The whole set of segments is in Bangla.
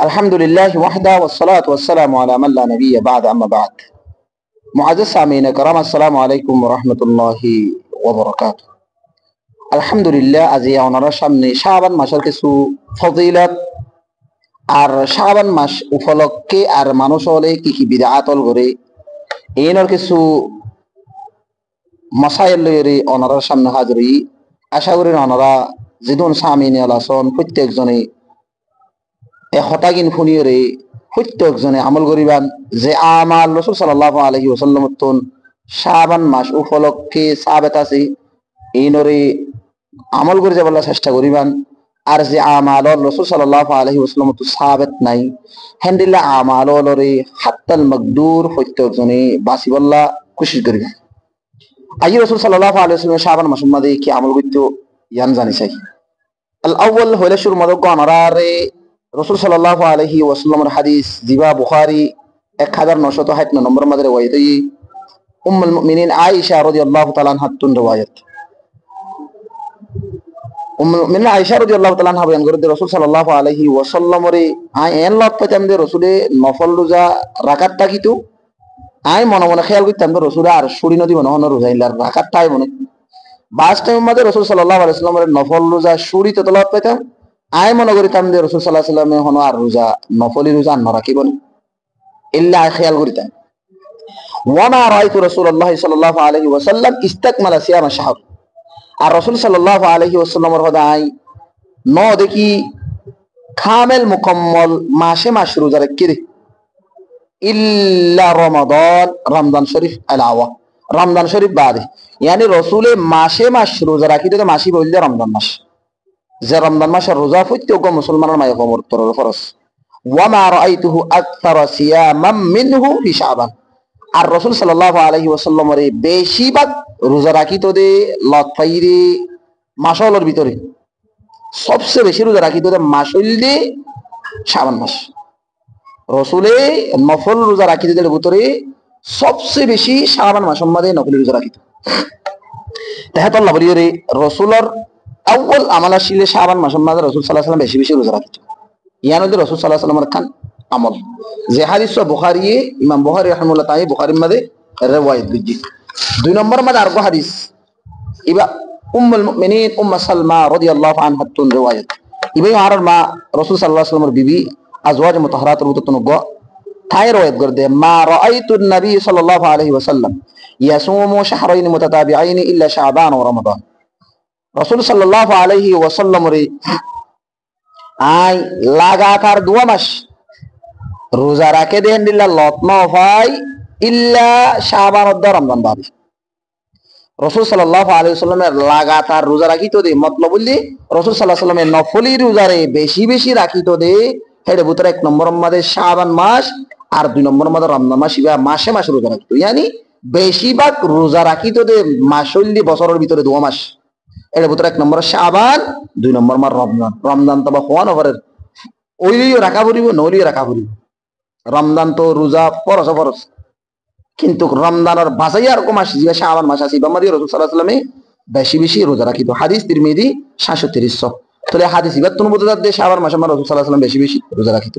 আলহামদুলিল্লাহ ওয়াহদা ওয়াসসালাতু ওয়াসসালামু আলা মান লা নাবিয়্যা বা'দা আম্মা বা'দ। মুআজ্জাজ সামিঈন کرام, আসসালামু আলাইকুম ওয়া রাহমাতুল্লাহি ওয়া বারাকাতুহু। আলহামদুলিল্লাহ, আজি আপনার সামনে শাবান মাসের কিছু ফজিলত আর শাবান মাস উপলক্ষে আর মানুষ হলে কি কি বিদআতল করে এইনার কিছু মাসাইল লইরে ওনার সামনে হাজিরি। আশা করি ওনারা যেদিন সামিঈন আলাসন প্রত্যেকজনে হতাগিন ফুনিয়রে প্রত্যেকজনে আমল করিবান যে আমাল রাসূল সাল্লাল্লাহু আলাইহি ওয়াসাল্লাম তুন শাবান মাস উপলক্ষে সাবেত আছে এইনরে আমল করে যাবার চেষ্টা করিবান। আর যে আমাল রাসূল সাল্লাল্লাহু আলাইহি ওয়াসাল্লাম তো সাবেত নাই হেন্দিল্লা আমাল লরে হাত্তাল মাকদুর প্রত্যেকজনে বাসিবাল্লা কোশিশ করিবেন। আজি রাসূল সাল্লাল্লাহু আলাইহি ওয়াসাল্লাম শাবান মাসের মধ্যে কি আমল করতে ইয়ান জানি চাই। আল আউয়াল হইলে শুরু মধ্যে গণরারে রাসূল সাল্লাল্লাহু আলাইহি ওয়াসাল্লামের হাদিস জিবা বুখারী 1960 নম্বর মধ্যে রওয়ায়াত উম্মুল মুমিনিন আয়েশা রাদিয়াল্লাহু তাআলা আনহা তুন রওয়ায়াত। উম্মুল মুমিনিন আয়েশা রাদিয়াল্লাহু তাআলা আনহা বয়ান করে রাসূল সাল্লাল্লাহু আলাইহি ওয়াসাল্লামের আই এন লত পাইতাম যে রাসূলে নফল রোজা রাকাত তাকিতো আই মনে মনে খেয়াল করতাম যে রাসূলে আর সুরি নদী মনে হন রোজা ইল্লার রাকাত তাই মনে বাস টাইমের মধ্যে রাসূল সাল্লাল্লাহু আলাইহি ওয়াসাল্লামের নফল রোজা সুরি তো তলত পাইতাম আই মনে করিতাম যে রাসূল সাল্লাল্লাহু আলাইহি ওয়াসাল্লামে হন আর রোজা নফলি রোজা না রাখিবন ইল্লা খেয়াল করিতাম। ওয়া মা রাআইতু রাসূলুল্লাহ সাল্লাল্লাহু আলাইহি ওয়াসাল্লাম ইস্তাকমালা সিয়াম শাহর। আর রাসূল সাল্লাল্লাহু আলাইহি ওয়াসাল্লামের হদাই ন দেখি কামেল মুকম্মল মাসে মাস রোজা রাখি রে ইল্লা রমাদান, রমজান শরীফ আলাওয়া, রমজান শরীফ বাদে ইয়ানি রাসূলে মাসে মাস রোজা রাখিতে তো মাসি বললে রমজান মাস যে রমজান মাসের রোজা প্রত্যেক মুসলমানের মায়ে কমর তরর ফরজ। ওয়া মা রাআইতুহু আকতারা সিয়ামাম মিনহু ফি শাবান। আর রাসূল সাল্লাল্লাহু আলাইহি ওয়াসাল্লামের বেশিরভাগ রোজা রাখিত দে লতফাইরে মাসের ভিতরে সবচেয়ে বেশি রোজা রাখিত দে মাস হইলে শাবান মাস। রাসূলে নফল রোজা রাখিত দে ভিতরে সবচেয়ে বেশি শাবান মাসের মধ্যে নফল রোজা রাখিত। তাহাত আল্লাহ বলিরে রাসূলের আউয়াল আমাল আসলে শাবান মাসের মধ্যে রাসূল সাল্লাল্লাহু আলাইহি ওয়াসাল্লাম বেশি বেশি রোজা রাখিত। ইয়ানদের রাসূল সাল্লাল্লাহু আলাইহি ওয়াসাল্লামের খান আমল যে হাদিস বুখারী ইমাম বুখারী রাহিমাহুল্লাহ তাআলা বুখারীর মধ্যে riwayat দিজি। দুই নম্বর মধ্যে আরেকটা হাদিস ইবা উম্মুল মুমিনিন উম্মু সালমা রাদিয়াল্লাহু আনহা তুন riwayat ইবাই আর মা রাসূল সাল্লাল্লাহু আলাইহি ওয়াসাল্লামের বিবি আজওয়াজ মুতাহহারাতের মতন গো তাই riwayat করে মা রাআইতু নবী সাল্লাল্লাহু আলাইহি ওয়াসাল্লাম ইয়াসুমু শাহরাইন মুতাতাবিআইন ইল্লা শাবান ওয়া রমাদান। রাসূল সাল্লাল্লাহু আলাইহি ওয়াসাল্লামের আই লাগাতার 2 মাস রোজা রাখে দেন দিল্লা লত না হয় ইল্লা শাবান ও রমজান বাদে। রাসূল সাল্লাল্লাহু আলাইহি ওয়াসাল্লামের লাগাতার রোজা রাখিতো দে মতলব বললি রাসূল সাল্লাল্লাহু আলাইহি ওয়াসাল্লামের নফলি রোজারে বেশি বেশি রাখিতো দে হেডে ভিতরে 1 নম্বর মধ্যে শাবান মাস আর 2 নম্বর মধ্যে রমজান মাস ইবা মাসে মাসে রোজা রাখিতো ইয়ানি বেশিরভাগ রোজা রাখিতো দে মাসল্লি বছরের ভিতরে 2 মাস এর ভিতরে 1 নম্বর শাবান 2 নম্বর মাস রমজান। রমজান তো হওয়ান ওভারের ওইলিও রাখা পড়িব নলিও রাখা পড়িব। রমজান তো রোজা ফরজ ফরজ কিন্তু রমজানের বাছাই আর কম আসি যে শাবান মাস আসি বামাদি রাসূল সাল্লাল্লাহু আলাইহি ওয়াসাল্লামে বেশি বেশি রোজা রাখিত। হাদিস তিরমিজি 733 তাহলে হাদিস ইবাত তুন বুঝা দে শাবান মাসে রাসূল সাল্লাল্লাহু আলাইহি ওয়াসাল্লাম বেশি বেশি রোজা রাখিত।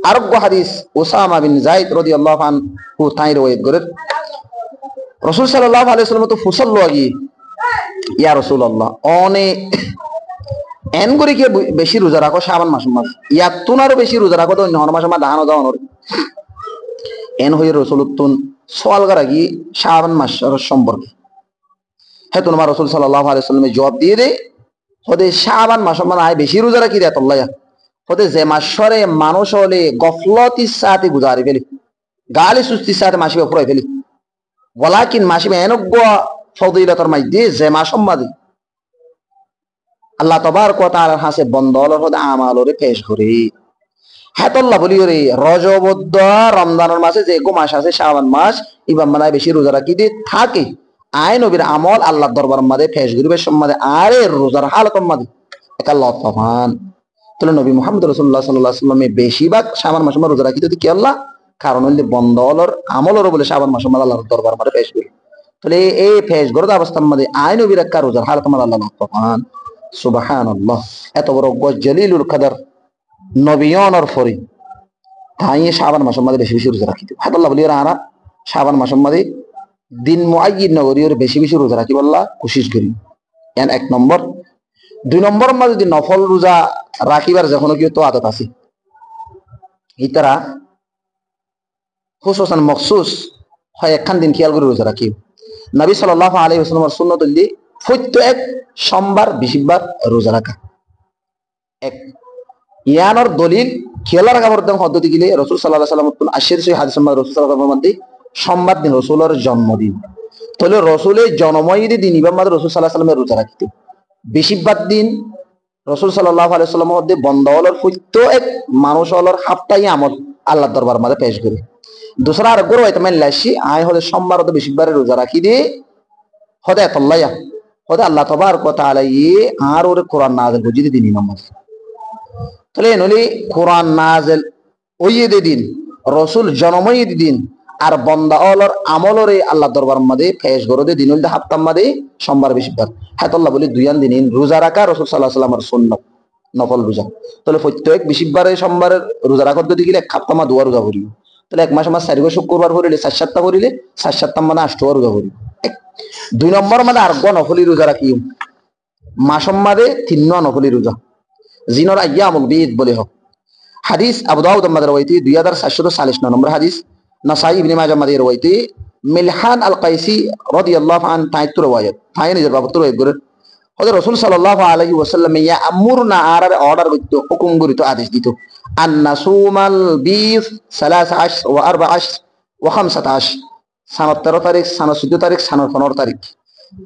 আর গো হাদিস উসামা বিন যায়েদ রাদিয়াল্লাহু আনহু তাই riwayat করে রাসূল সাল্লাল্লাহু আলাইহি ওয়াসাল্লাম তো ফুসল লাগি ইয়া রাসূলুল্লাহ অনে এন করে কি বেশি রোজা রাখো শাবান মাসের মধ্যে ইয়া তুনারও বেশি রোজা রাখো তো অন্য মাসের মধ্যে দাহানো দাও এন হয়ে রসুলুত্তুন সওয়াল করাগি শাবান মাসের সম্পর্কে হে তো আমার রাসূল সাল্লাল্লাহু আলাইহি ওয়াসাল্লাম জবাব দিয়ে দে ওদের শাবান মাসের মধ্যে আয় বেশি রোজা রাখি দেয় আল্লাহ ওদের যে মাসরে মানুষ হলে গফলতির সাথে গুজারি ফেলি গালি সুস্তির সাথে মাসিবে ফুরাই ফেলি ওয়ালাকিন মাসিবে এনজ্ঞ ফজিলতের মধ্যে যে মাসের মধ্যে আল্লাহ তাবারক ওয়া তাআলার হাসে বন্দলর হদে আমালরে পেশ করে হাতাল্লাহ বলি রে রজবদ্দ রমজানের মাসে যে গো মাস আছে শাবান মাস ইবাম মানে বেশি রোজা রাখি দিয়ে থাকে আয় নবীর আমল আল্লাহর দরবারের মধ্যে পেশ করিবে সম্মাদে আরে রোজার হালতের মধ্যে একা লতফান তাহলে নবী মুহাম্মদ রাসূলুল্লাহ সাল্লাল্লাহু আলাইহি ওয়াসাল্লাম বেশিরভাগ শাবান মাসে রোজা রাখি তো কি আল্লাহ কারণ হইলে বন্দলর আমলর বলে শাবান মাসে আল্লাহর দরবারের মধ্যে পেশ করি তাহলে এই পেশ গরদ অবস্থার মধ্যে আয় নবীর একা রোজার হালতের মধ্যে আল্লাহ লতফান সুবহানাল্লাহ। এত বড় জলিলুল কদর নবীয়নর ফরি তাই শাবান মাসের মধ্যে বেশি বেশি রোজা রাখিত হাতাল্লাহ বলি আরা শাবান মাসের মধ্যে দিন মুআয়্যিন নগরীর বেশি বেশি রোজা রাখি বললা কোশিশ করি এন এক নম্বর। দুই নম্বর মধ্যে যদি নফল রোজা রাখিবার যখন কেউ তো আদত আছে ইতারা খুসুসান মখসুস হয় একখান দিন খেয়াল করে রোজা রাখি। নবী সাল্লাল্লাহু আলাইহি ওয়াসাল্লামের সুন্নাত হইল প্রত্যেক সোমবার বৃহস্পতিবার রোজা রাখা। এক ইয়ানোর দলিল খেয়াল রাখা বর্তমান পদ্ধতি গিলে রাসূল সাল্লাল্লাহু আলাইহি ওয়াসাল্লাম আশির সেই হাদিসের মধ্যে রাসূল সাল্লাল্লাহু আলাইহি ওয়াসাল্লাম সোমবার দিন রাসূলের জন্মদিন তাহলে রাসূলের জন্মদিন দিন ইবাম মাদ রাসূল সাল্লাল্লাহু আলাইহি ওয়াসাল্লাম রোজা রাখতে বৃহস্পতিবার দিন রাসূল সাল্লাল্লাহু আলাইহি ওয়াসাল্লামের মধ্যে বন্দাওয়ালার প্রত্যেক মানুষ হলর হাফতাই আমল আল্লাহর দরবার মধ্যে পেশ করে। दूसरा আর গরো এটা মেন লাসি আই হলে সোমবার ও বৃহস্পতিবার রোজা রাখি দে হদে আল্লাহ হদে আল্লাহ তাবারক ওয়া তাআলা আর ওরে কোরআন নাযিল বুঝিয়ে দিন নামাজ তাহলে নলি কোরআন নাযিল ওইয়ে দিন রাসূল জন্মই দিন আর বান্দা অলর আমলরে আল্লাহ দরবার মধ্যে পেশ করে দে দিনুল হাফতার মধ্যে সোমবার বৃহস্পতিবার হাতাল্লাহ বলি দুইয়ান দিন রোজা রাখা রাসূল সাল্লাল্লাহু আলাইহি ওয়াসাল্লামের সুন্নাত নফল রোজা তাহলে প্রত্যেক বৃহস্পতিবারে সোমবারের রোজা রাখতে যদি গেলে এক হাফতা মা দুয়া রোজা করি তাহলে এক মাস আমার চারিগো শুক্রবার করিলে 7-7টা করিলে 7-7টা মানে 8টা রোজা করি। দুই নম্বর মানে আর নফলি রোজা রাখি মাসম মাদে 3 নফলি রোজা জিনর আইয়ামুল বিদ বলে হোক হাদিস আবু দাউদ মাদের রওয়াইতি 2746 নম্বর হাদিস নাসাই ইবনে মাজাহ মাদের রওয়াইতি মিলহান আল কাইসি রাদিয়াল্লাহু আন তাইতুর রওয়ায়াত তাই নিজের বাবুর রওয়ায়াত করে হযরত রাসূল সাল্লাল্লাহু আলাইহি ওয়াসাল্লাম ইয়া আমরনা আরার অর্ডার করত হুকুম করিত আদেশ দিত আন নাসুমাল বিস 13 ওয়া 14 ওয়া 15 সানত 13 তারিখ সানত 14 তারিখ সানত 15 তারিখ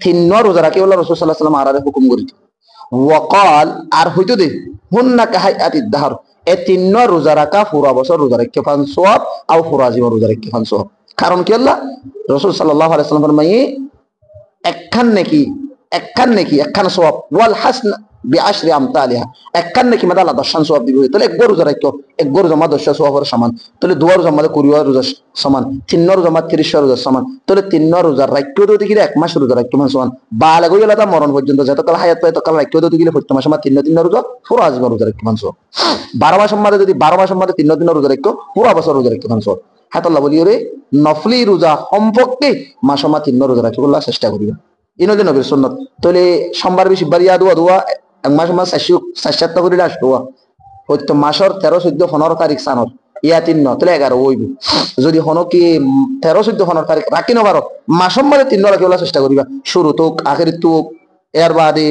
তিন রোজা রাখি আল্লাহ রাসূল সাল্লাল্লাহু আলাইহি ওয়াসাল্লাম আরারে হুকুম করিত ওয়া ক্বাল আর হইতো দে হুন্না কাহায়াতিদ দাহর এ তিন রোজা রাখা পুরা বছর রোজা রাখতে ফান সওয়াব আও পুরা জীবন রোজা রাখতে ফান সওয়াব কারণ কি আল্লাহ রাসূল সাল্লাল্লাহু আলাইহি ওয়াসাল্লাম ফরমায়ে একখান একখান সওয়াব ওয়াল হাসন বিআশরি আমতালিহা একখান নাকি মাদা আল্লাহ 10 সওয়াব দিবে তাহলে এক গরু রোজা রাখতো এক গরু জমা 10 সওয়াবের সমান তাহলে দুয়ার রোজা মাদে কুরিয়ার রোজা সমান তিন রোজা 30 রোজা সমান তাহলে তিন রোজা রাখতো তো দিলে এক মাস রোজা রাখতো সমান বালা গইলা তা মরণ পর্যন্ত যতকাল হায়াত পায় ততকাল রাখতো তো দিলে প্রত্যেক মাসে তিন রোজা পুরো আজীবন রোজা রাখতো সমান 12 মাসের মধ্যে যদি 12 মাসের মধ্যে তিন রোজা রাখতো পুরো বছর রোজা রাখতো সমান হাতাল্লাহ বলি রে নফলি রোজা সম্পর্কে মাসে তিন রোজা রাখতে বললা চেষ্টা করিবা ইনলে নবীর সুন্নাত তাহলে সোমবার বৃহস্পতিবার ইয়া দোয়া এক মাস 7-7টা করে আসতো হয়তো মাসের 13-14-15 তারিখ সানর ইয়া 3 তাহলে 11 হইব যদি হনো কি 13-14-15 তারিখ রাখি না পারো মাসের মধ্যে 3 রাখি বলা চেষ্টা করিবা শুরু তো আখেরি তো এর বাদে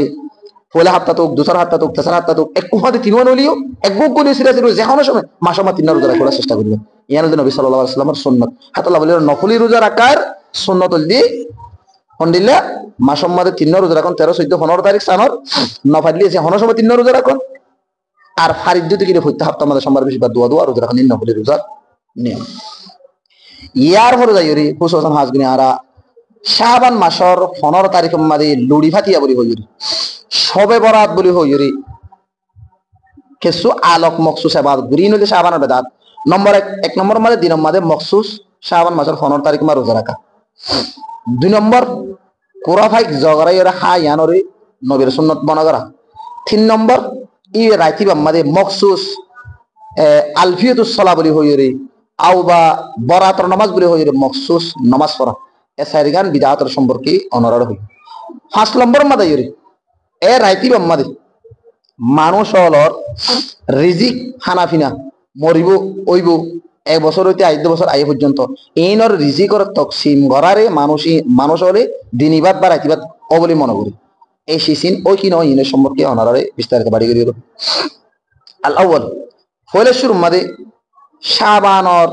পয়লা হাপ্তা তো দুসরা হাপ্তা তো তেসরা হাপ্তা তো এক কুহাতে 3 হলিও এক গুক করে সিরা সিরা যে কোনো সময় মাসের মধ্যে 3 রোজা রাখার চেষ্টা করিবা ইয়ান নবী সাল্লাল্লাহু আলাইহি ওয়াসাল্লামের সুন্নাত হাতাল্লাহ বলে নফলি রোজা রাখার সুন্নাত দি হন্ডিল্লা মাসের মধ্যে 3 রোজা রাখুন 13-14-15 তারিখ সানর নফাইলি আছে হনো সময় 3 রোজা রাখুন আর ফারিদ দিতে গেলে প্রত্যেক হাপ্তা মধ্যে সোমবার বৃহস্পতিবার দোয়া রোজা রাখুন নফলি রোজা নিয়ম ইয়ার পরে যাইরি হুসুসান হাজগুনি আরা শাবান মাসের 15 তারিখের মধ্যে লুড়ি ফাতিয়া বলি হইরি সবে বরাত বলি হইরি কিছু আলোক মখসুস ইবাদত গ্রিন হইলে শাবানের বেদাত নম্বর 1 নম্বর মধ্যে দিনের মধ্যে মখসুস শাবান মাসের 15 তারিখ মা রোজা রাখা। 2 নম্বর কোরাফাইক জগরাইরা হায়ানরে নবীর সুন্নাত বনা করা। 3 নম্বর ই রাইতি বাম্মাদে মখসুস আলফিয়াতুস সালাহ বলি হইরে আও বা বরাতর নামাজ বলি হইরে মখসুস নামাজ পড়া এ সাইরগান বিদআতের সম্পর্কে অনরার হই। 5 নম্বর মাদে ইরে এ রাইতি বাম্মাদে মানুষ হলর রিজিক হানাফিনা মরিব ওইব 1 বছর হইতে 8 বছর আয় পর্যন্ত এইনর রিজিকর তকসিম গরারে মানুষ হলে দিনিবাদ বা রাতিবাদ অবলি মনে করি এই সিসিন ওই কি নয় ইনের সম্পর্কে অনারে বিস্তারিত বাড়ি করি আল আউয়াল ফয়লা শুরু মাদে শাবানর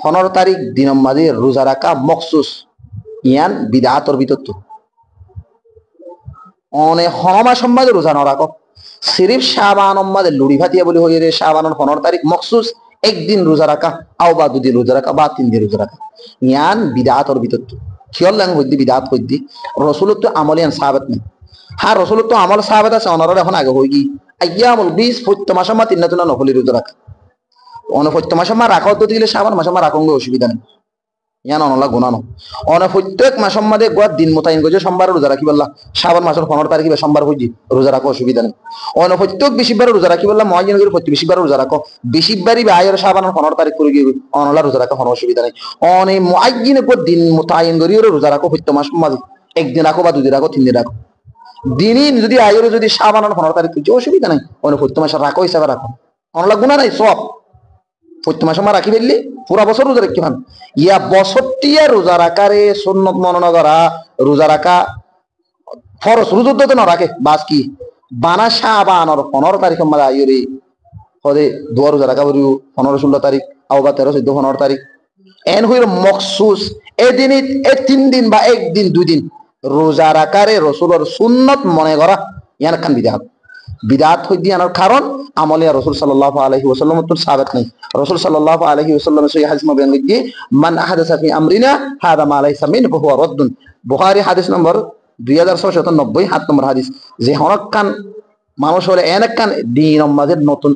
15 তারিখ দিনম মাদে রোজা রাখা মখসুস ইয়ান বিদআতর ভিতর তো অনে হনমা সম্মাদে রোজা ন রাখো সিরিফ শাবানম মাদে লুড়ি ভাতিয়া বলি হই রে শাবানর 15 তারিখ মখসুস একদিন রোজা রাখা আও বা 2 দিন রোজা রাখা বা 3 দিন রোজা রাখা ইয়ান বিদআতর ভিতর তো খেয়াল লাং হইদি বিদআত হইদি রাসূলত তো আমলিয়ান সাহাবাত নেই হ্যাঁ রসুল তো আমল সাহাবাত আছে অনারা এখন আগে হই গি আইয়ামুল বিস প্রত্যেক মাসে মা 3 নফলি রোজা রাখা অন প্রত্যেক মাসে মা রাখা তো দিলে শাবান মাসে মা রাখঙ্গ অসুবিধা নেই ইয়ান অনলা গুনানো অনে প্রত্যেক মাসের মধ্যে গোয়া দিন মোতায়েন করছে সোমবার রোজা রাখি বললা শ্রাবণ মাসের 15 তারিখে সোমবার হইজি রোজা রাখো অসুবিধা নেই অনে প্রত্যেক বেশিবার রোজা রাখি বললা মুয়াজ্জিন করে প্রত্যেক বেশিবার রোজা রাখো বেশিবারই আয়ের শ্রাবণের 15 তারিখ করে গিয়ে অনলা রোজা রাখো কোনো অসুবিধা নেই অনে মুয়াজ্জিনের পর দিন মোতায়েন করি রোজা রাখো প্রত্যেক মাসের মধ্যে একদিন রাখো বা দুদিন রাখো 3 দিন রাখো দিনই যদি আয়ের যদি শ্রাবণের 15 তারিখ করছে অসুবিধা নাই অনে প্রত্যেক মাসে রাখো হিসাবে রাখো অনলা গুনাহ নাই সব প্রত্যেক মাসে আমরা রাখি ফেললি পুরা বছর রোজা রাখি ফান ইয়া বছরটিয়া রোজা রাখারে সুন্নত মননা করা রোজা রাখা ফরজ রোজা তো না রাখে বাস কি বানা শাবানর 15 তারিখ আমরা আইরি হদে দুয়ার রোজা রাখা বলি 15 16 তারিখ আও বা 13 14 15 তারিখ এন হইর মখসুস এদিন এ 3 দিন বা একদিন দুই দিন রোজা রাখারে রাসূলের সুন্নত মনে করা ইয়ান কান বিদআত বিদআত হই দিয়ানোর কারণ আমলিয়া রাসূল সাল্লাল্লাহু আলাইহি ওয়াসাল্লাম তো সাবিত নাই রাসূল সাল্লাল্লাহু আলাইহি ওয়াসাল্লাম সহিহ হাদিস বয়ান করছি মান আহাদাসা ফি আমরিনা হাদা মা লাইসা মিনহু হুয়া রাদ্দুন বুখারী হাদিস নম্বর 2690 7 নম্বর হাদিস যে হরকান মানুষ হলে এনেকান দিন আমাদের নতুন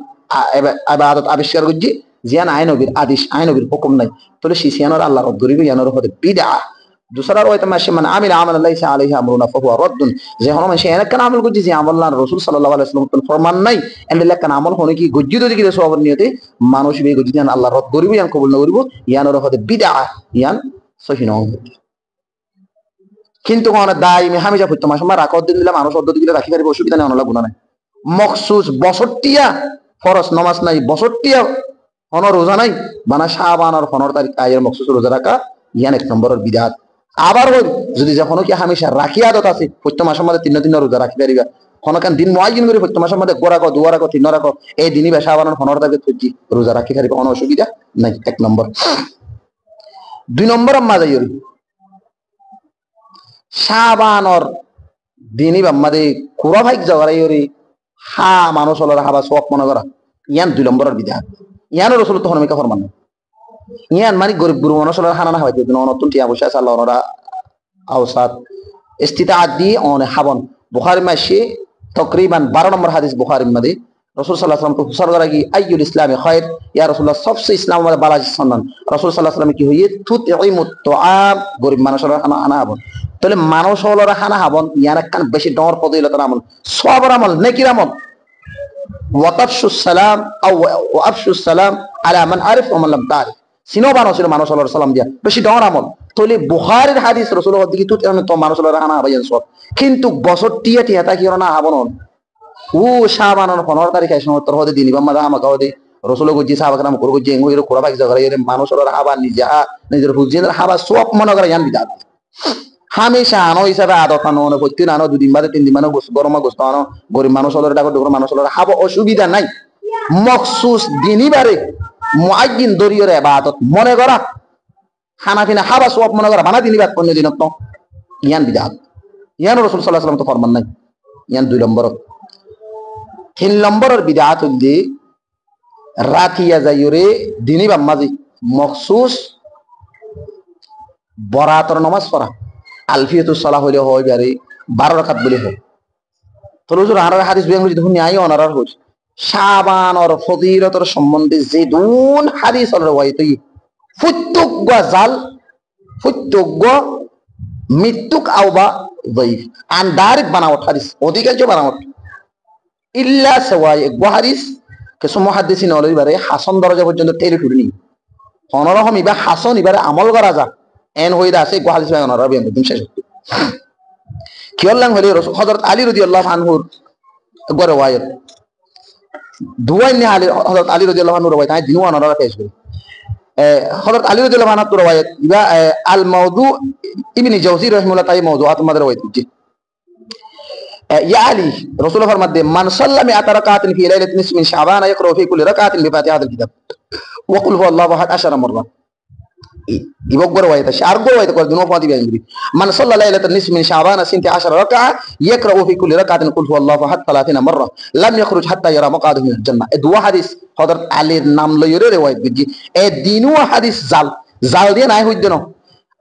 ইবাদত আবিষ্কার করছি জিয়ান আইনবীর আদেশ আইনবীর হুকুম নাই তাহলে সিয়ানোর আল্লাহর গরিব ইয়ানোর হতে বিদআ दूसरा রওয়ায়াত মাসে মান আমিল আমাল লাইসা আলাইহি আমরুনা ফাহুয়া রাদ্দুন যে হন মাসে এনেকান আমল করছি যে আমল না রাসূল সাল্লাল্লাহু আলাইহি ওয়াসাল্লাম ফরমান নাই এন্ডেলা কান আমল হনে কি গজ্জিত দিকে সওয়াব নিয়তে মানুষ বে গজ্জিত আল্লাহ রদ করিব ইয়ান কবুল না করিব ইয়ানোর হতে বিদআ ইয়ান সহিহ নয় কিন্তু কোন দাইমি হামিজা ফুত মাস আমরা রাখত দিন দিলাম মানুষ পদ্ধতি দিলে রাখি পারিব অসুবিধা নাই অনলা গুনাহ নাই মখসুস বছরটিয়া ফরজ নামাজ নাই বছরটিয়া অন রোজা নাই বানা শাবানর 15 তারিখ আয়ের মখসুস রোজা রাখা ইয়ান এক নম্বরের বিদআত আবার হই যদি যখন কি হামেশা রাখি আদত আছে প্রত্যেক মাসের মধ্যে 3 দিন রোজা রাখি পারিবা কোনকান দিন মুয়াজ্জিন করে প্রত্যেক মাসের মধ্যে গোরা কো দুয়ারা কো তিন রাখো এই দিনই বা শাবানর 15 তারিখে তুজি রোজা রাখি পারিবা কোনো অসুবিধা নাই এক নম্বর দুই নম্বর আম্মা যাইরি শাবানর দিনই বা আমাদের কুরা ভাইক জগারাইরি হা মানুষ হলো হাবা সওয়াব মনে করা ইয়ান দুই নম্বরের বিদআত ইয়ান রাসূল তো হনমিকা ফরমান ইয়ান মানে গরিব গুরু মানুষ হলো হানা না হয় যদি নতুন টিয়া বসে আছে আল্লাহ ওরা আওসাত ইস্তিতাআত দি অন হাবন বুখারী মাসে তকরিবান 12 নম্বর হাদিস বুখারীর মধ্যে রাসূল সাল্লাল্লাহু আলাইহি ওয়াসাল্লাম তো হুসার করা কি আইয়ুল ইসলামি খায়র ইয়া রাসূলুল্লাহ সবচেয়ে ইসলাম আমাদের বালাজি সন্ধান রাসূল সাল্লাল্লাহু আলাইহি ওয়াসাল্লাম কি হইয়ে তুতঈমুত তুআম গরিব মানুষ হলো হানা হাবন তাহলে মানুষ হলো হানা হাবন ইয়ান কান বেশি ডর ফজিলতের আমল সওয়াবের আমল নেকির আমল ওয়াতাফশুস সালাম আও ওয়াফশুস সালাম আলা মান আরিফ ওয়া মান লাম তারিফ সিনোবানো ছিল মানুষ আল্লাহর সালাম দিয়া বেশি ডর আমল তাহলে বুখারীর হাদিস রাসূলুল্লাহ দিকে তুত তো মানুষ আল্লাহর হানা হাবাইন সব কিন্তু বছর টিয়া টিয়া তা কি না হাবন ও শাবানর 15 তারিখে সময় তোর হতে দিনিবা মাদা আমাকে হতে রাসূলুল্লাহ গজি সাহাবা کرام করব যে এঙ্গো এর কোরা ভাগ জায়গা এর মানুষ আল্লাহর হাবা নিজা নিজের হুজিনের হাবা সব মনে করে ইয়ান বিদাত হামেশা আনো হিসাবে আদত আনো প্রত্যেক আনো দুদিন বাদে 3 দিন মানে গরমা গোস্ত আনো গরিব মানুষ আল্লাহর ডাকো ডোর মানুষ আল্লাহর হাবা অসুবিধা নাই মখসুস দিনই বারে মুয়াজ্জিন দরিয়র ইবাদত মনে করা হানাফিনা হাবা সওয়াব মনে করা বানা দিনই বাদ কোন দিন তো ইয়ান বিদআত ইয়ান রাসূল সাল্লাল্লাহু আলাইহি ওয়াসাল্লাম তো ফরমান নাই ইয়ান দুই নম্বর তিন নম্বরের বিদআত হইলে রাতিয়া যাইরে দিনই বাম্মাজি মখসুস বরাতর নামাজ পড়া আলফিয়াতুস সালাহ হইলে হয় বারে 12 রাকাত বলে হয় তো হুজুর আর হাদিস বেঙ্গলি দেখুন আই অনারার হই শাবানর ফজিলতর সম্বন্ধে যে দুন হাদিস হল রওয়ায়াতই ফুতুক জাল ফুতুক মিতুক আওবা যায়িফ আন দারিক বানাওয়াত হাদিস অধিকাংশ বানাওয়াত ইল্লা সওয়াই হাদিস কিছু মুহাদ্দিসিন হল বারে হাসান দরজা পর্যন্ত টেলি টুলি অনরহম ইবা হাসান ইবারে আমল করা যা এন হইরা আছে হাদিস বাই অনারা বেন দিন শেষ কি আল্লাহ হলে হযরত আলী রাদিয়াল্লাহু আনহুর রওয়ায়াত দুয়াইনি আলী হযরত আলী রাদিয়াল্লাহু আনহু রওয়ায়াত আই দিনও অনারা পেশ করে হযরত আলী রাদিয়াল্লাহু আনহু রওয়ায়াত ইবা আল মাওদু ইবনে জাওজি রাহিমাহুল্লাহ তাই মাওদুআত আমাদের রওয়ায়াত জি ইয়া আলী রাসূলুল্লাহ ফরমাতে মান সাল্লামা আতারাকাতিন ফি লাইলাতিন নিসফি মিন শাবান ইয়াকরা ফি কুল্লি রাকাতিন বিফাতিহাতিল কিতাব ওয়া কুল হুয়াল্লাহু আহাদ 10 মাররা ইবগর রওয়ায়াত আর রওয়ায়াত করে দুনো ফাদি বেঙ্গলি মান সাল্লা লাইলাতান নিসফি মিন শাবান 12 রাকা ইয়াকরা ফি কুল্লি রাকাতিন কুল হুয়াল্লাহু আহাদ 30 মাররা লাম ইয়াখরুজ হাত্তা ইয়ারা মাকাদাহু মিনাল জান্নাহ এই দুয়া হাদিস হযরত আলীর নাম লইরে রওয়ায়াত গজি এই দিনও হাদিস জাল জাল দিয়ে নাই হইদ না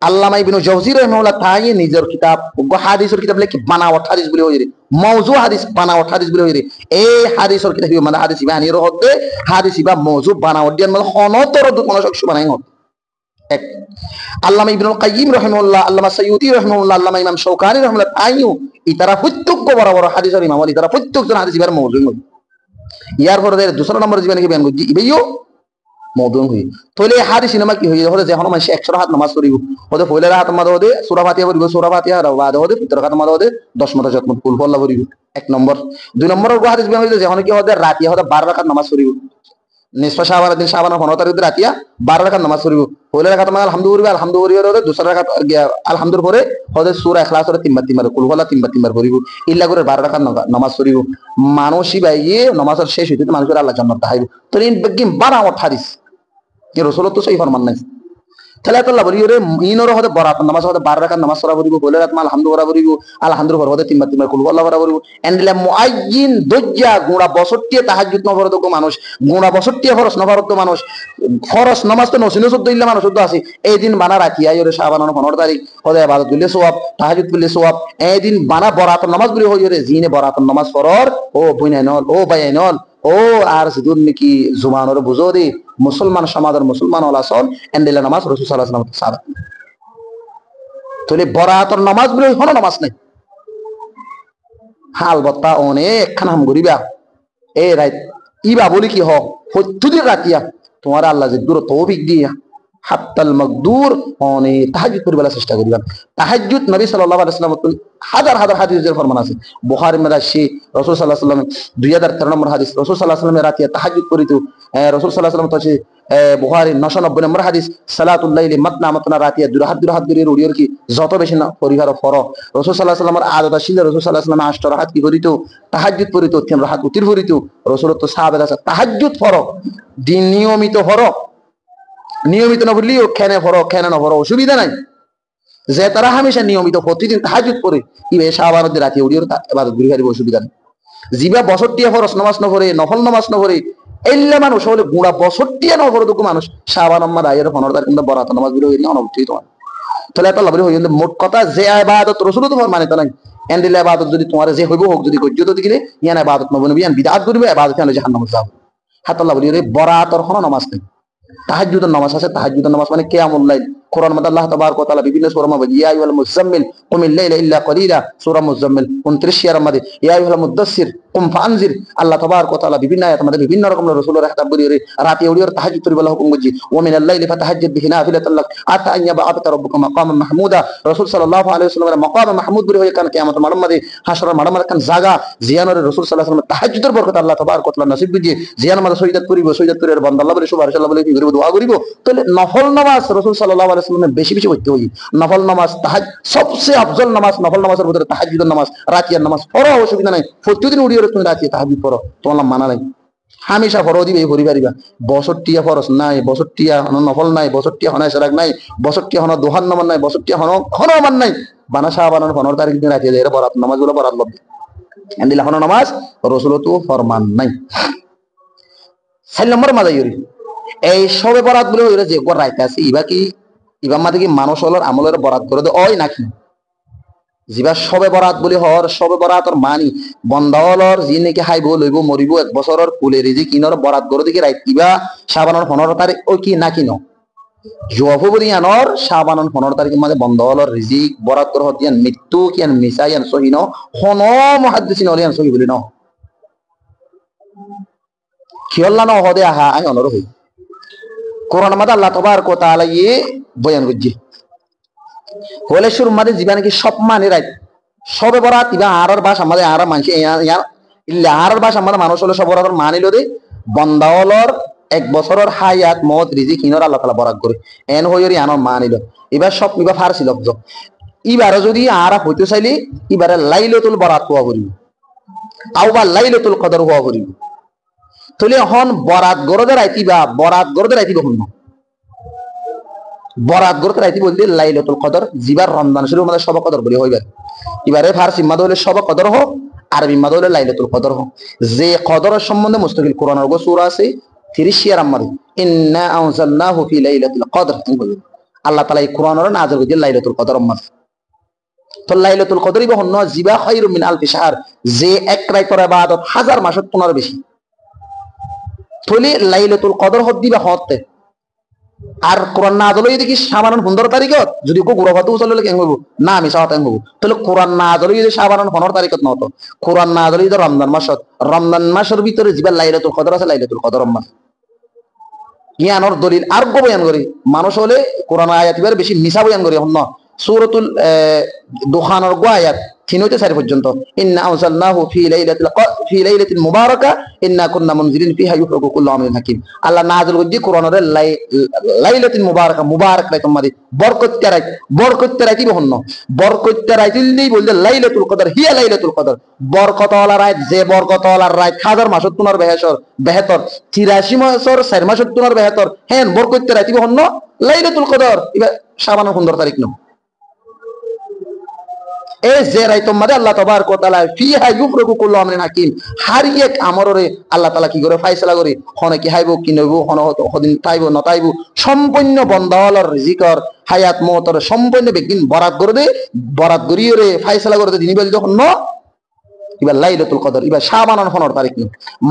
আল্লামা ইবনে জাওজি রাহিমাহুল্লাহ তাই নিজের কিতাব হাদিসের কিতাব লেখি বানাওয়াত হাদিস বলে হইরে মাওযু হাদিস বানাওয়াত হাদিস বলে হইরে এই হাদিসের কিতাব মানে হাদিস বানির হতে হাদিস বা মাওযু বানাওয়াত দিয়ে মানে হনতর কোন শখ বানাই হত এক আল্লামা ইবনুল কাইয়িম রাহিমাহুল্লাহ, আল্লামা সাইয়্যিদি রাহিমাহুল্লাহ, আল্লামা ইমাম শাওকানি রাহিমাহুল্লাহ, আইও ইতারা প্রত্যেক বড় বড় হাদিসের ইমাম ইতারা প্রত্যেকজন হাদিস ইবার মওযু ইয়ার পরে দুসরা নম্বর জীবনে কি বেয়ান করছি ইবেইও মওযু হই তাহলে হাদিস সিনেমা কি হই হলে যখন মানুষ 100 রাকাত নামাজ পড়িব ওদে পয়লা রাকাত মাদে ওদে সূরা ফাতিহা পড়িব, সূরা ফাতিহা আর বাদে ওদে 15 রাকাত মাদে ওদে 10 মাদে যত কুল আল্লাহ পড়িব এক নম্বর। দুই নম্বরের হাদিস বেয়ান হইছে যখন কি ওদে রাতিয়া ওদে 12 রাকাত নামাজ পড়িব, নিসফা শাবানের দিন শাবানের 15 তারিখ রাতিয়া 12 রাকাত নামাজ পড়িব, পয়লা রাকাত মানে আলহামদুলিল্লাহ আলহামদুলিল্লাহ ওদে দুসরা রাকাত আলহামদুলিল্লাহ পরে ওদে সূরা ইখলাস ওদে তিনবার কুল আল্লাহ তিনবার পড়িব, ইল্লা করে 12 রাকাত নামাজ পড়িব। মানুষই বাইয়ে নামাজের শেষ হইতে মানুষের আল্লাহ জান্নাত দেখাইব। তো এই বেগিম 12 হাদিস যে রাসূলুল্লাহ তো সহি ফরমান নাই তাহলে আল্লাহ বলি ওরে ইনর হতে বরাত নামাজ হতে 12 রাকাত নামাজ পড়া পড়িব, পয়লা রাকাত আলহামদুলিল্লাহ পড়িব, আলহামদুলিল্লাহ হতে তিনবার কুল আল্লাহ পড়া পড়িব। এন্ডলে মুআজ্জিন দজ্জা গুণা 62 তাহাজ্জুদ নফরত মানুষ, গুণা 62 ফরজ নফরত মানুষ, ফরজ নামাজ তো নসিন 14 ইল্লা মানুষ 14 আছে। এই দিন বানা রাখি আই ওরে শাবানের 15 তারিখ হতে ইবাদত দিলে সওয়াব, তাহাজ্জুদ দিলে সওয়াব। এই দিন বানা বরাত নামাজ বলি হই ওরে জিনে বরাত নামাজ ফরর ও বুইনাইনল ও বাইনল ও আর সিদুন নাকি জুমানর বুঝো দে মুসলমান সমাজের মুসলমান ওলা সল এন্ডেলা নামাজ রাসূল সাল্লাল্লাহু আলাইহি ওয়াসাল্লাম সাহাবা তাহলে বরাতর নামাজ বলে কোনো নামাজ নাই হাল বত্তা অনেক খানাম গরিবা এ রাত ইবা বলি কি হ হত্যুদির রাতিয়া তোমার আল্লাহ যে দূর তৌফিক দিয়া হাত্তাল মাকদুর অনে তাহাজ্জুদ করিবার চেষ্টা করিবা। তাহাজ্জুদ নবী সাল্লাল্লাহু আলাইহি ওয়াসাল্লাম হাজার হাজার হাদিসের ফরমান আছে। বুখারী মাদাশি রাসূল সাল্লাল্লাহু আলাইহি ওয়াসাল্লাম 2013 নম্বর হাদিস রাসূল সাল্লাল্লাহু আলাইহি ওয়াসাল্লাম রাতিয়া তাহাজ্জুদ করিতো। রাসূল সাল্লাল্লাহু আলাইহি ওয়াসাল্লাম তো বুখারী 990 নম্বর হাদিস সালাতুল লাইলি মাতনা মাতনা রাতিয়া দুরাহাত করে রুড়িয়র কি যত বেশি না পরিবার ফর রাসূল সাল্লাল্লাহু আলাইহি ওয়াসাল্লামের আদত ছিল রাসূল সাল্লাল্লাহু আলাইহি ওয়াসাল্লাম 8 রাকাত কি করিতো তাহাজ্জুদ করিতো 3 রাকাত উতির করিতো। রাসূল তো সাহাবাদের আছে তাহাজ্জুদ ফর দিন নিয়মিত ফর নিয়মিত না বললিও খেনে ফর খেনে না ফর অসুবিধা নাই যে তারা হামেশা নিয়মিত প্রতিদিন তাহাজ্জুদ করে ইবে শাবানের রাতে উড়িয়র ইবাদত করি পারিব অসুবিধা নাই। জিবা 62 ফরজ নামাজ না পড়ে নফল নামাজ না পড়ে এল্লা মানুষ হলে গুণা 62 না পড়ে তো মানুষ শাবান আম্মা রায়ের 15 তারিখ কিন্তু বরাত নামাজ বিলো এরি অনবঠিত হয়। তাহলে এটা লাভরি হইল মোট কথা যে ইবাদত রাসূল তো ফরমানে তো নাই এন্ডিল ইবাদত যদি তোমার যে হইব হোক যদি গজ্জত দিলে ইয়ান ইবাদত নবনবী ইয়ান বিদআত করবে ইবাদত আনলে জাহান্নামে যাব। হাত আল্লাহ বলি রে বরাতর কোন নামাজ নাই, তাহাজ্জুদের নামাজ আছে। তাহাজ্জুদের নামাজ মানে কিয়ামুল লাইল। কোরআন মধ্যে আল্লাহ তাবারক ওয়া তাআলা বিভিন্ন সূরা মধ্যে ইয়া আইয়ুহাল মুযাম্মিল কুমিল লাইলা ইল্লা কলিলা সূরা মুযাম্মিল 29 এর মধ্যে ইয়া আইয়ুহাল মুদাসসির কুম ফানজির আল্লাহ তাবারক ওয়া তাআলা বিভিন্ন আয়াত মধ্যে বিভিন্ন রকম রাসূলের খেতাব করি রাতে উড়িয়র তাহাজ্জুদ করিবার হুকুম করছি ওয়া মিনাল লাইলি ফাতাহাজ্জাদ বিহি নাফিলাতাল লাক আতা আন ইয়াবআতা রাব্বুকা মাকামান মাহমুদা। রাসূল সাল্লাল্লাহু আলাইহি ওয়াসাল্লামের মাকাম মাহমুদ বলি হই কান কিয়ামতের মাঠের মধ্যে হাসরের মাঠের মধ্যে কান জায়গা জিয়ানের রাসূল সাল্লাল্লাহু আলাইহি ওয়াসাল্লাম তাহাজ্জুদের বরকত আল্লাহ তাবারক ওয়া তাআলা নসিব দিয়ে জিয়ানের মধ্যে শহীদাত করিব, শহীদাত করে বান্দা আল্লাহ বলে সুবহানাল্লাহ বলে কি করিব দোয়া করিব। তাহলে নফল নামাজ রাসূল সাল্লাল্লাহু আলাইহি ওয়াসাল্লামের বেশি বেশি পড়তে হই। নফল নামাজ সবচেয়ে আফজল নামাজ নফল নামাজের ভিতরে তাহাজ্জুদের নামাজ রাতিয়ার নামাজ পড়ো অসুবিধা নাই। প্রতিদিন উড়িয়ে তুমি রাতিয়া তাহাজ্জুদ পড়ো তোমার মানা নাই হামেশা ফরো দিবে ভরি পারিবা। 62 ফরজ নাই, 62 নফল নাই, 62 হনায় সেরাক নাই, 62 হন দোহান নামান নাই, 62 হন মান নাই। বানা শাবানের 15 তারিখ দিন রাতিয়া যায় বরাত নামাজ গুলো বরাত লব এন্ডিলা হন নামাজ রাসূল তো ফরমান নাই। 4 নম্বর মাদাইরি এই সবে বরাত বলে হইরে যে গর রাইতে আছে ইবা কি ইবা মাঝে কি মানুষ হলার আমলের বরাত করে দেয় ওই নাকি জিবা সবে বরাত বলি হর সবে বরাতর মানি বন্দাওয়ালর যি নাকি হাইব লইব মরিব 1 বছরের কুলে রিজি কিনর বরাত করে দিকে রাইত ইবা শাবানের 15 তারিখ ওই কি নাকি ন জওয়াফ বলি আনর শাবানের 15 তারিখ মাঝে বন্দাওয়ালর রিজিক বরাত করে হদিয়ান মৃত্যু কিয়ান মিসায়ান সহিন হন মুহাদ্দিসিন ওলিয়ান সহি বলি ন কিয়ল্লা ন হদে আহা আই অনর হই কোরআন মাদা আল্লাহ তাবারক ওয়া তাআলা বয়ান করছি হলে শুরু মাঝে জীবা নাকি সব মানে রাইত সবে বরাত ইবা আরর বাস আমাদের আর মানুষ ইল্লা আরর বাস আমাদের মানুষ হলে সব বরাতর মানিল দে বন্দাওয়ালর 1 বছরের হায়াত মত রিজিক ইনর আল্লাহ তাআলা বরাত করে এন হইরি আনর মানিল। এবার সব ইবা ফারসি লফজ ইবারে যদি আর হইতে চাইলে ইবারে লাইলাতুল বরাত হওয়া করিব আওবা লাইলাতুল কদর হওয়া করিব। তাহলে হন বরাত গরদের আইতিবা বরাত গরদের আইতিব হন বরাত গরতে রাইতি বলতে লাইলাতুল কদর জিবার রমজান শরীফের মধ্যে সব কদর বলি হইবে। এবারে ফারসি মাদে হলে সব কদর হোক, আরবি মাদে হলে লাইলাতুল কদর হোক। যে কদরের সম্বন্ধে মুস্তাকিল কোরআনের গো সূরা আছে 30 ইয়ার আম্মার ইন্না আনজালনাহু ফি লাইলাতুল কদর আল্লাহ তাআলা এই কোরআনের নাযিল করেছেন লাইলাতুল কদর আম্মার। তো লাইলাতুল কদরই বহন জিবা খায়রু মিন আলফি শাহর যে এক রাতের ইবাদত 1000 মাসের তুলনায় বেশি। তাহলে লাইলাতুল কদর হদ দিবা হতে আর কোরআন না আদলই দেখি সাবানন 15 তারিখত যদি কো গুরবাতে উচললে কেন হইব না আমি সাওয়াত হইব তাহলে কোরআন না আদলই যদি সাবানন 15 তারিখত নতো কোরআন না আদলই তো রমজান মাসের ভিতরে জিবা লাইলাতুল কদর আছে লাইলাতুল কদর মাস জ্ঞানর দলিল আর বয়ান করি মানুষ হলে কোরআন আয়াত এবার বেশি মিছা বয়ান করি এখন না সূরাতুল দুখানের গো আয়াত 3 হইতে 4 পর্যন্ত ইন্না আনজালনাহু ফি লাইলাতিন মুবারাকা ইন্না কুন্না মুনজিরিন ফিহা ইউফরাকু কুল্লু আমরিন হাকিম আল্লাহ নাযিল করজি কোরআনের লাইলাতিন মুবারাকা মুবারাক রাত তোমাদের বরকত রাইতি বহন্ন বরকত রাইতিল নেই বলতে লাইলাতুল কদর হিয়া লাইলাতুল কদর বরকত ওয়ালা রাত যে বরকত ওয়ালা রাত হাজার মাসত তুনার বেহতর 83 মাসর 4 মাসত তুনার বেহতর হেন বরকত রাইতি বহন্ন লাইলাতুল কদর ইবা শাবানের 15 তারিখ ন এ যে রাইতম মাদে আল্লাহ তাবারক ওয়া তাআলা ফিহা ইউফরাকু কুল্লু আমরিন হাকিম হার এক আমররে আল্লাহ তাআলা কি করে ফয়সালা করি হনে কি হাইবো কি নইবো হনে হদিন তাইবো নতাইবো সম্পূর্ণ বন্দাওয়ালার রিজিকর হায়াত মওতর সম্পূর্ণ বেগিন বরাত করে দে বরাত গরিয়রে ফয়সালা করে দে দিনি বল যখন ন ইবা লাইলাতুল কদর ইবা শাবানের 15 তারিখ ন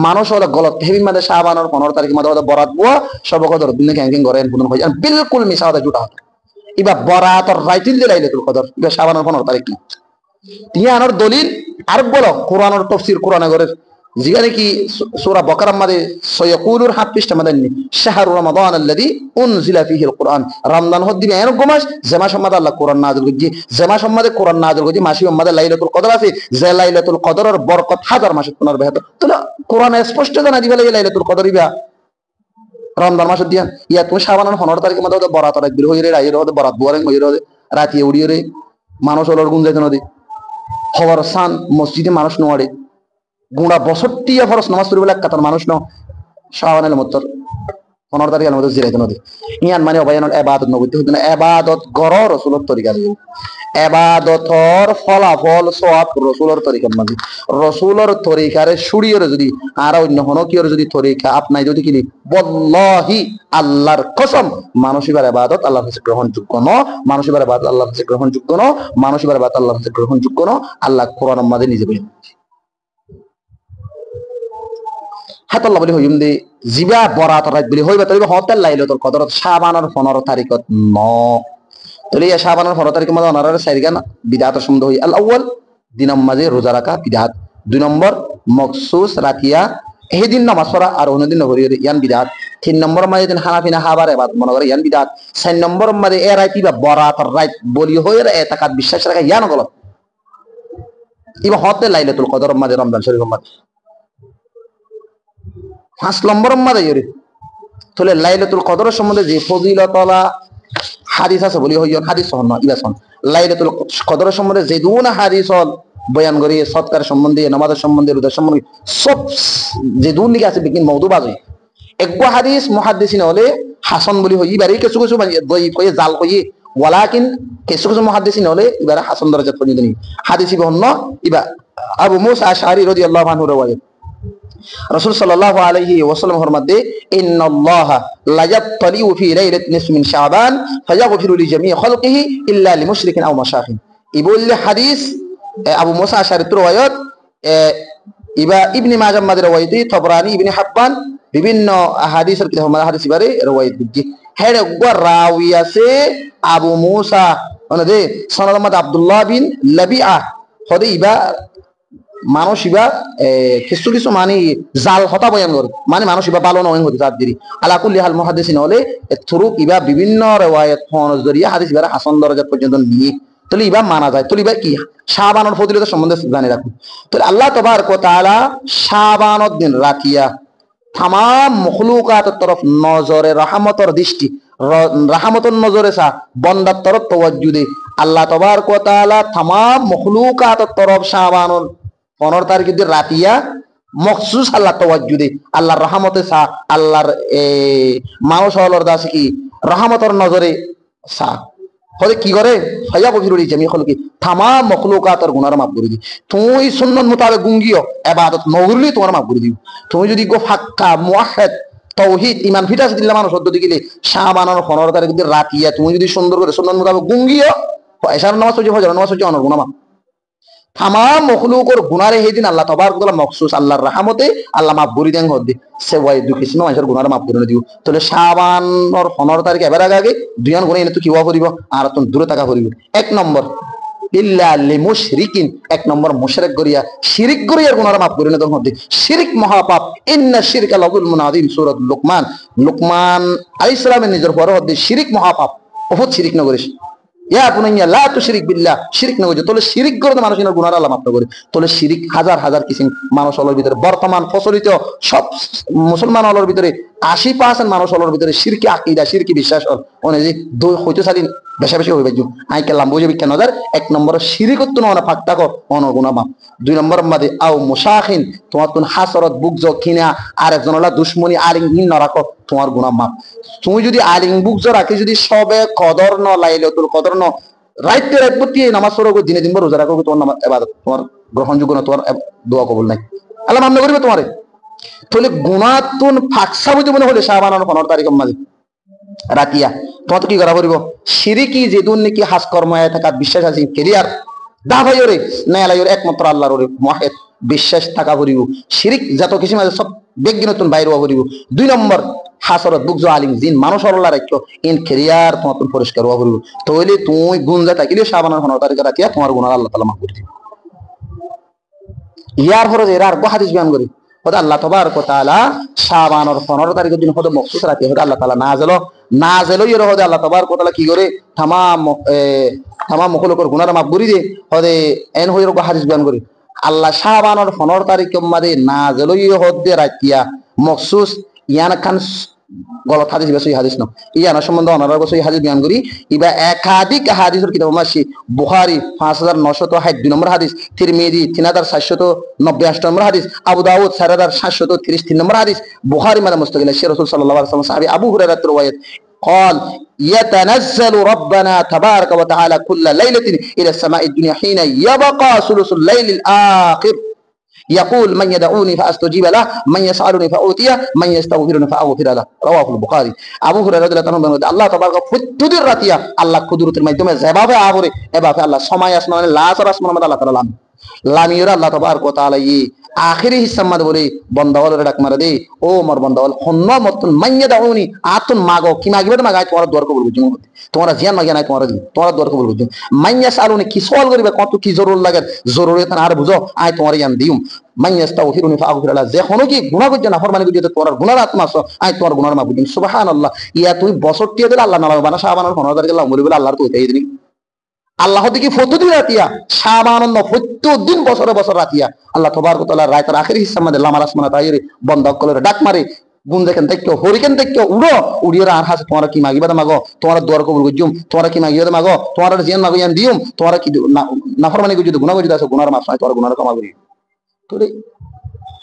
মানুষ হলো গলত হেবি মাদে শাবানের 15 তারিখ মাদে বরাত বুয়া সব কদর দিন ক্যাঙ্কিং করেন বুন হয় আর বিলকুল মিসাওয়াদা জুটা ইবা বরাতর রাইতিল লাইলাতুল কদর ইবা শাবানের 15 তারিখ ন তিয়ানোর দলিল আর বলো কোরআনের তাফসীর কোরআনে করে যেখানে কি সূরা বাকারার মধ্যে সায়াকুলুর 7 পৃষ্ঠা মধ্যে শাহরু রমাদান আল্লাযী উনজিলা ফীহিল কুরআন রমজান হদ দিবে এরকম মাস যে মাস মধ্যে আল্লাহ কোরআন নাযিল করেছে যে মাস মধ্যে কোরআন নাযিল করেছে মাসের মধ্যে লাইলাতুল কদর আছে যে লাইলাতুল কদরের বরকত হাজার মাসের পুনর বেহতর তো কোরআনে স্পষ্ট জানা দিবে লাইলাতুল কদর ইবা রমজান মাস দিয়া ইয়া তুমি শাবানের 15 তারিখের মধ্যে বরাত রাত বিল হইরে রাইরে হতে বরাত বুয়ারেন হইরে রাতি উড়িয়ে মানুষ হলর গুন যাইতে নদী খবর সান মসজিদে মানুষ নোয়ারে গুঁড়া বছরটিয়া ফরস নামাজ পড়বে কাতার মানুষ ন শাবানের মধ্যে 15 তারিখের মধ্যে জিরাইতে নদী ইয়ান মানে অবায়নের ইবাদত নবুতে হইতে না ইবাদত গর রাসূলের তরিকা দিয়ে ইবাদতর ফলাফল সওয়াব রাসূলের তরিকার মধ্যে রাসূলের তরিকারে শুড়িয়ে যদি আর অন্য হনো কিয়র যদি তরিকা আপনাই যদি কিনি wallahi আল্লাহর কসম মানুষিবার ইবাদত আল্লাহর কাছে গ্রহণযোগ্য ন মানুষিবার ইবাদত আল্লাহর কাছে গ্রহণযোগ্য ন মানুষিবার ইবাদত আল্লাহর কাছে গ্রহণযোগ্য ন আল্লাহ কোরআনের মধ্যে নিজে বলেন হাত আল্লাহ বলি হইম দে জিবা বরাত রাত বলি হইবা তবে হতে লাইলাতুল কদর শাবানের 15 তারিখত ন তাহলে এই শাবানের 15 তারিখের মধ্যে অনারার সাইরগান বিদআতের সম্বন্ধ হই আল আউয়াল দিন মাঝে রোজা রাখা বিদআত 2 নম্বর মখসুস রাতিয়া এই দিন নামাজ পড়া আর অন্যদিন নগরী ইয়ান বিদআত 3 নম্বর মাঝে দিন হানাফিনা হাবার ইবাদত মনে করে ইয়ান বিদআত 4 নম্বর মাঝে এ রাতি বা বরাত রাত বলি হইর এতাকাত বিশ্বাস রাখা ইয়ান গলত ইবা হতে লাইলাতুল কদর মাঝে রমজান শরীফের মধ্যে 5 নম্বর মাঝে ইরে তাহলে লাইলাতুল কদরের সম্বন্ধে যে ফজিলতলা হাদিস আছে বলি হইয়ন হাদিস হন ইবাসন লাইলাতুল কদরের সম্বন্ধে যে দুনা হাদিস বয়ান করি সৎকার সম্বন্ধে নামাজের সম্বন্ধে রোজার সম্বন্ধে সব যে দুন লিখে আছে বিকিন মওদু বাজে একগো হাদিস মুহাদ্দিসিন হলে হাসান বলি হই ইবারে কিছু কিছু দই কই জাল কই ওয়ালাকিন কিছু কিছু মুহাদ্দিসিন হলে ইবারে হাসান দরজা পর্যন্ত নি হাদিস ইবহন্ন ইবা আবু মুসা আশআরী রাদিয়াল্লাহু আনহু রাওয়ায়াত রাসূল সাল্লাল্লাহু আলাইহি ওয়াসাল্লাম ফরমাতে ইন্নাল্লাহা লা ইয়াত্তালিউ ফি লাইলাতিন নিসফি মিন শাবান ফায়াগফিরু লিজামি'i খালকিহি ইল্লা লিমুশরিকিন আও মাশাখিন ইবুল হাদিস আবু মুসা আশআরী রাওয়ায়াত ইবা ইবনে মাজাহ মাদের রাওয়ায়াতি তাবরানী ইবনে হাব্বান বিভিন্ন হাদিসের কিতাব মানে হাদিস বারে রাওয়ায়াত দিজি হেরে গো রাওয়ি আছে আবু মুসা মানে সনদ মত আব্দুল্লাহ বিন লাবিআ হদে ইবা মানুষ ইবা কিছু কিছু মানে জাল হতা বয়ান করে মানে মানুষ ইবা ভালো নয় হতে তার দিরি আলা কুল্লি হাল মুহাদ্দিসিন হলে থ্রু ইবা বিভিন্ন riwayat ফোন জরিয়া হাদিস ইবা হাসান দরজা পর্যন্ত নিয়ে তাহলে ইবা মানা যায় তাহলে ইবা কি শাবানের ফজিলত সম্বন্ধে জানি রাখুন তাহলে আল্লাহ তাবারক ওয়া তাআলা শাবানের দিন রাখিয়া तमाम मखलूकात तरफ नजरे रहमतर दृष्टि रहमतर नजरे सा बंदा तरफ तवज्जु दे अल्लाह तबारक व तआला तमाम मखलूकात तरफ शाबान 15 तारीख दिन रातिया मखसूस अल्लाह तवज्जु दे अल्लाह रहमते सा अल्लाहर मानुष हलर दास की रहमतर नजरे सा হলে কি করে ফায়া গফিরুল জামি খলকি तमाम মখলুকাতের গুনাহ মাফ করে দি তুই সুন্নাত মোতাবেক গুঙ্গিও ইবাদত নগরলি তোমার মাফ করে দিও তুমি যদি গো ফাক্কা মুওয়াহহিদ তাওহীদ ঈমান ফিটাস দিল্লা মানুষ পদ্ধতি গিলে শাবানের 15 তারিখ দিন রাতিয়া তুমি যদি সুন্দর করে সুন্নাত মোতাবেক গুঙ্গিও এশার নামাজ পড়ি ফজর নামাজ পড়ি অনর গুনাহ মাফ তামাম মখলুকর গুনারে সেইদিন আল্লাহ তবারক তাআলা মখসুস আল্লাহর রাহমতে আল্লাহ মাফ করি দেন হদ্দি সে ওয়াই দুই কিসিম মানুষের গুনার মাফ করে দিও। তাহলে শাবানর 15 তারিখ এবার আগে দুইয়ান গুনাহ এনে তো কিবা করিব আর তুমি দূরে থাকা করিব। এক নম্বর ইল্লা লিমুশরিকিন, এক নম্বর মুশরিক করিয়া শিরিক করিয়া গুনার মাফ করে দেন হদ্দি। শিরিক মহাপাপ, ইন্না শিরকা লাযুলমুন আযীম, সূরা লুকমান। লুকমান আলাইহিস সালামের নিজের পরে হদ্দি শিরিক মহাপাপ, বহুত শিরিক না করিস। ইয়া বুনাইয়া লা তুশরিক বিল্লাহ, শিরিক না করিস। তাহলে শিরিক করে মানুষ গুনার আল্লাহ মাফ করে। তাহলে শিরিক হাজার হাজার কিসিম মানুষ হলোর ভিতরে বর্তমান প্রচলিত সব মুসলমান হলোর ভিতরে 80% মানুষ হলোর ভিতরে শিরকি আকীদা, শিরকি বিশ্বাস অনুযায়ী দুই হইতে সাদিন বেশা বেশি হইবে জু আই কেলাম বুঝে বিজ্ঞান নজর। এক নম্বর শিরিকত না অনা ফাক্তা কর অন গুনাহ মাফ। দুই নম্বর মাদে আও মুশাখিন, তোমার তুন হাসরত বুকজ কিনা আর একজনলা দুশমনি আলিং ইন না রাখো, তোমার গুনাহ মাফ। তুমি যদি আলিং বুকজ রাখি যদি সবে কদর ন লাইলাতুল কদর ন রাইতে রাত প্রতি নামাজ পড়ো দিনে দিন রোজা রাখো, তোমার নামাজ ইবাদত তোমার গ্রহণযোগ্য না, তোমার দোয়া কবুল নাই, আল্লাহ মান্য করিবে তোমারে। তাহলে গুনাতুন ফাকসা বুঝে মনে হলে শাবানের 15 তারিখের মাঝে রাতিয়া তোমার কি করা পড়িব শিরিকি যেদুন নাকি হাস কর্ময় থাকা বিশ্বাস আছে কেরিয়ার দা ভাইরে নায়ালাইর একমাত্র আল্লাহর ওয়াহিদ বিশ্বাস থাকা পড়িব। শিরিক যত কিছু মাঝে সব বেগি নতুন বাইরে হওয়া পড়িব। দুই নম্বর হাসরত বুকজ আলিম জিন মানুষ আল্লাহ রাখো ইন কেরিয়ার তোমার পরিষ্কার হওয়া পড়িব। তাহলে তুই গুনজা থাকিলে শাবানের 15 তারিখে রাতিয়া তোমার গুনাহ আল্লাহ তাআলা মাফ করে দিবে। ইয়ার ফরজ এর আর হাদিস বয়ান করি হতে আল্লাহ তবারক ওয়া তাআলা শাবানের 15 তারিখের দিন হতে মখসুস রাতে হতে আল্লাহ তাআলা নাজেল ইয়ে হতে আল্লাহ তবারক ওয়া তাআলা কি করে তামাম মখলুকর গুনাহ মাফ করে দিয়ে হতে এন হইর হাদিস বয়ান করি আল্লাহ শাবানের 15 তারিখের মধ্যে নাজেল ইয়ে হতে রাতিয়া মখসুস ইয়ান খান গলত হাদিস বেশি হাদিস ন ইয়ানা সম্বন্ধে অনার বেশি হাদিস বয়ান করি ইবা একাধিক হাদিসের কিতাব মাসি বুখারী 5962 নম্বর হাদিস, তিরমিজি 3490 নম্বর হাদিস, আবু দাউদ 4733 নম্বর হাদিস, বুখারী মানে মুস্তাকিল রাসূল সাল্লাল্লাহু আলাইহি ওয়াসাল্লাম সাহাবী আবু হুরায়রা রওয়ায়াত قال يتنزل ربنا تبارك وتعالى كل ليلة إلى السماء الدنيا حين يبقى ثلث الليل الآخر يقول من يدعوني فاستجيب له من يسالني فاوتيه من يستغفرني فاغفر له رواه البخاري। আবু হুরায়রা রাদিয়াল্লাহু তাআলা বলেন আল্লাহ তাবারক ফুতুদির রাতিয়া আল্লাহ কুদরতের মাধ্যমে যেভাবে আবরে এভাবে আল্লাহ সময় আসমানে লাসর আসমানে আল্লাহ তাআলা লামিয়রা আল্লাহ তাবারক ওয়া তাআলা আখিরি হিস্সা মধ্যে বলে বন্দাওয়ালের ডাক মারা দে ও মোর বন্দাওয়াল হন্ন মতন মাইয়া দাউনি আতুন মাগো কি মাগিবে তো মাগাই তোমার দরকার বলবো তুমি তোমার জিয়ান মাগিয়া নাই তোমার দরকার বলবো তুমি মাইয়া সালুনি কি সওয়াল করিবে কত কি জরুর লাগে জরুরিয়ত আর বুঝো আই তোমার ইয়ান দিউম মাইয়া আস্তাগফিরুনি ফাগফির লাহ যে কোনো কি গুনাহ করছ না ফরমানি করছ তোমার গুনার আত্মা আছে আই তোমার গুনার মাফ দিম সুবহানাল্লাহ। ইয়া তুই বছর টিয়া দিলে আল্লাহ না বানা শাবানের 15 তারিখে আল্লাহ মরিবে আল্লাহর তো এই দিন আল্লাহ দিকে ফতুদি রাতিয়া শাবানন্দ প্রত্যেকদিন বছরে বছর রাতিয়া আল্লাহ তবারক ওয়া তাআলা রাতের আখিরি হিস্সা মধ্যে লামার আসমানে তাইরে বন্ধক করে ডাক মারে গুন দেখেন দেখো হরিকেন দেখো উড়ো উড়িয়ে আর হাসে তোমার কি মাগিবা মাগো তোমার দোয়ার কবুল করজুম তোমার কি মাগিবা মাগো তোমার জিয়ান মাগো ইয়ান দিউম তোমার কি নাফরমানি করজু গুনাহ করজু আছে গুনার মাফ নাই তোমার গুনার ক্ষমা করি। তো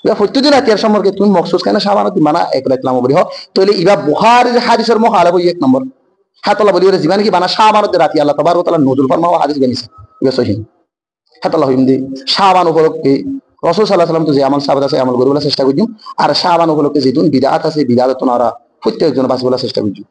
ইয়া প্রত্যেকদিন রাতিয়ার সম্পর্কে তুমি মখসুস কেন শাবানত মানা এক রাখলাম বলি হ তাহলে ইবা বুখারীর হাদিসের মুখালাফ এক নম্বর হাতাল্লাহ বলি ওরে জীবন কি বানা শাবানত রাতি আল্লাহ তাবারক ওয়া তাআলা নজুল ফরমাও হাদিস বানিয়েছে ইয়া সহিহ হাতাল্লাহ হিমদি শাবান উপলক্ষে রাসূল সাল্লাল্লাহু আলাইহি ওয়াসাল্লাম তো যে আমল সাবাত আছে আমল করিবার চেষ্টা করজু আর শাবান উপলক্ষে যেতুন বিদআত আছে বিদআত তোনারা প্রত্যেকজন বাঁচিবার চেষ্টা করজু।